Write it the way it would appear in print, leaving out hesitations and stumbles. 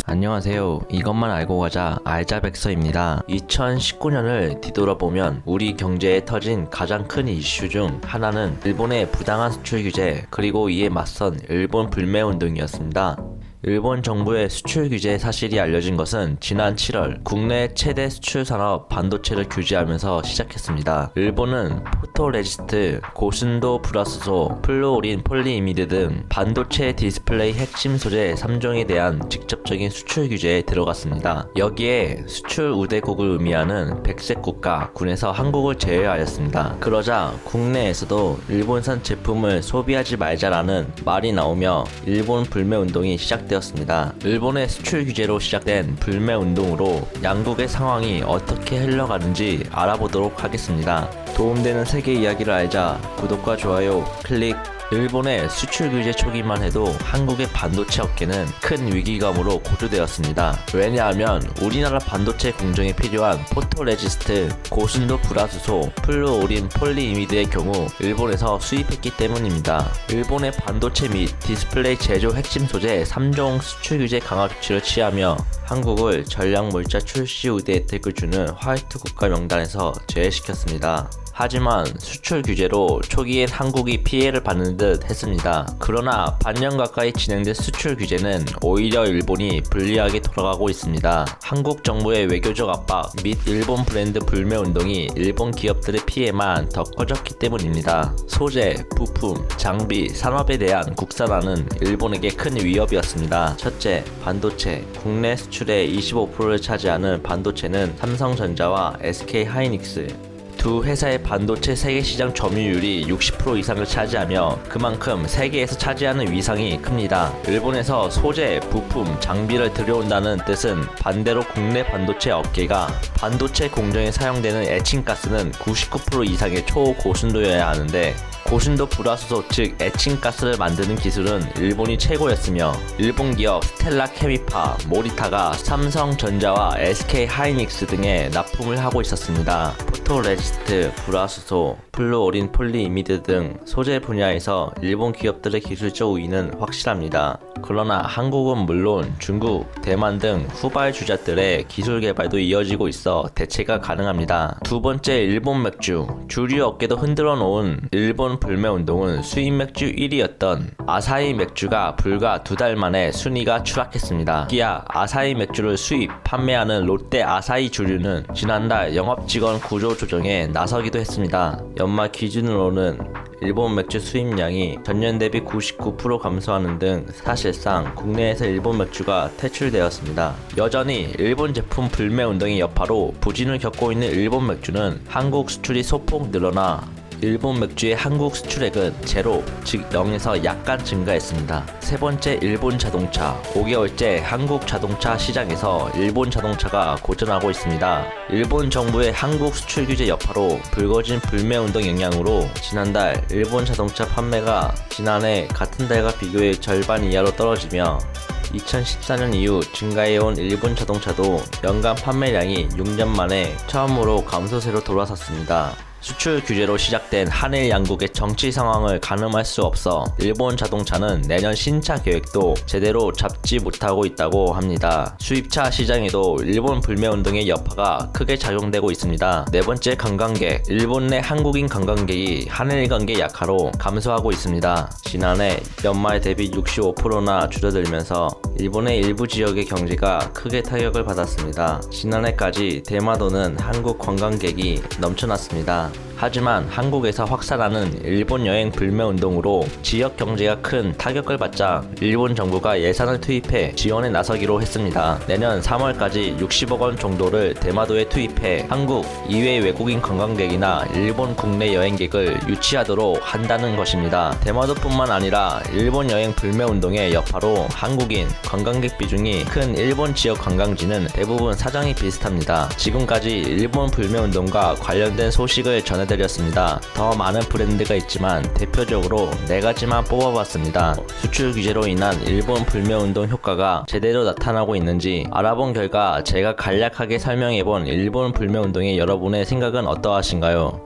안녕하세요. 이것만 알고 가자 알자백서입니다. 2019년을 뒤돌아보면 우리 경제에 터진 가장 큰 이슈 중 하나는 일본의 부당한 수출 규제 그리고 이에 맞선 일본 불매운동이었습니다. 일본 정부의 수출 규제 사실이 알려진 것은 지난 7월 국내 최대 수출 산업 반도체를 규제하면서 시작했습니다. 일본은 포토레지스트, 고순도 불화수소, 플루오린 폴리이미드 등 반도체 디스플레이 핵심 소재 3종에 대한 직접적인 수출 규제에 들어갔습니다. 여기에 수출 우대국을 의미하는 백색 국가 군에서 한국을 제외하였습니다. 그러자 국내에서도 일본산 제품을 소비하지 말자라는 말이 나오며 일본 불매운동이 시작되었습니다. 일본의 수출 규제로 시작된 불매운동으로 양국의 상황이 어떻게 흘러가는지 알아보도록 하겠습니다. 도움되는 세계 이야기를 알자 구독과 좋아요 클릭. 일본의 수출 규제 초기만 해도 한국의 반도체 업계는 큰 위기감으로 고조되었습니다. 왜냐하면 우리나라 반도체 공정에 필요한 포토레지스트, 고순도 불화수소, 플루오린 폴리이미드의 경우 일본에서 수입했기 때문입니다. 일본의 반도체 및 디스플레이 제조 핵심 소재 3종 수출 규제 강화 조치를 취하며 한국을 전략물자 출시 우대 혜택을 주는 화이트 국가 명단에서 제외시켰습니다. 하지만 수출 규제로 초기엔 한국이 피해를 받는 듯 했습니다. 그러나 반년 가까이 진행된 수출 규제는 오히려 일본이 불리하게 돌아가고 있습니다. 한국 정부의 외교적 압박 및 일본 브랜드 불매 운동이 일본 기업들의 피해만 더 커졌기 때문입니다. 소재, 부품, 장비, 산업에 대한 국산화는 일본에게 큰 위협이었습니다. 첫째, 반도체. 국내 수출의 25%를 차지하는 반도체는 삼성전자와 SK하이닉스 두 회사의 반도체 세계시장 점유율이 60% 이상을 차지하며 그만큼 세계에서 차지하는 위상이 큽니다. 일본에서 소재, 부품, 장비를 들여온다는 뜻은 반대로 국내 반도체 업계가 반도체 공정에 사용되는 에칭가스는 99% 이상의 초고순도여야 하는데 고순도 불화수소 즉 에칭가스를 만드는 기술은 일본이 최고였으며 일본 기업 스텔라 케미파, 모리타가 삼성전자와 SK하이닉스 등에 납품을 하고 있었습니다. 포토레지스트, 불화수소, 플루오린 폴리이미드 등 소재 분야에서 일본 기업들의 기술적 우위는 확실합니다. 그러나 한국은 물론 중국, 대만 등 후발주자들의 기술 개발도 이어지고 있어 대체가 가능합니다. 두 번째, 일본 맥주. 주류 업계도 흔들어 놓은 일본 불매운동은 수입 맥주 1위였던 아사히 맥주가 불과 2달 만에 순위가 추락했습니다. 기아 아사히 맥주를 수입, 판매하는 롯데 아사히 주류는 지난달 영업직원 구조 조정에 나서기도 했습니다. 연말 기준으로는 일본 맥주 수입량이 전년 대비 99% 감소하는 등 사실상 국내에서 일본 맥주가 퇴출되었습니다. 여전히 일본 제품 불매 운동의 여파로 부진을 겪고 있는 일본 맥주는 한국 수출이 소폭 늘어나 일본 맥주의 한국 수출액은 제로, 즉 0에서 약간 증가했습니다. 세 번째, 일본 자동차. 5개월째 한국 자동차 시장에서 일본 자동차가 고전하고 있습니다. 일본 정부의 한국 수출 규제 여파로 불거진 불매운동 영향으로 지난달 일본 자동차 판매가 지난해 같은 달과 비교해 절반 이하로 떨어지며 2014년 이후 증가해온 일본 자동차도 연간 판매량이 6년 만에 처음으로 감소세로 돌아섰습니다. 수출 규제로 시작된 한일 양국의 정치 상황을 가늠할 수 없어 일본 자동차는 내년 신차 계획도 제대로 잡지 못하고 있다고 합니다. 수입차 시장에도 일본 불매운동의 여파가 크게 작용되고 있습니다. 네 번째, 관광객. 일본 내 한국인 관광객이 한일 관계 약화로 감소하고 있습니다. 지난해 연말 대비 65%나 줄어들면서 일본의 일부 지역의 경제가 크게 타격을 받았습니다. 지난해까지 대마도는 한국 관광객이 넘쳐났습니다. 하지만 한국에서 확산하는 일본 여행 불매운동으로 지역 경제가 큰 타격을 받자 일본 정부가 예산을 투입해 지원에 나서기로 했습니다. 내년 3월까지 60억 원 정도를 대마도에 투입해 한국 이외 외국인 관광객이나 일본 국내 여행객을 유치하도록 한다는 것입니다. 대마도뿐만 아니라 일본 여행 불매운동의 여파로 한국인 관광객 비중이 큰 일본 지역 관광지는 대부분 사정이 비슷합니다. 지금까지 일본 불매운동과 관련된 소식을 전해드렸습니다. 더 많은 브랜드가 있지만 대표적으로 4가지만 뽑아봤습니다. 수출 규제로 인한 일본 불매운동 효과가 제대로 나타나고 있는지 알아본 결과 제가 간략하게 설명해본 일본 불매운동의 여러분의 생각은 어떠하신가요?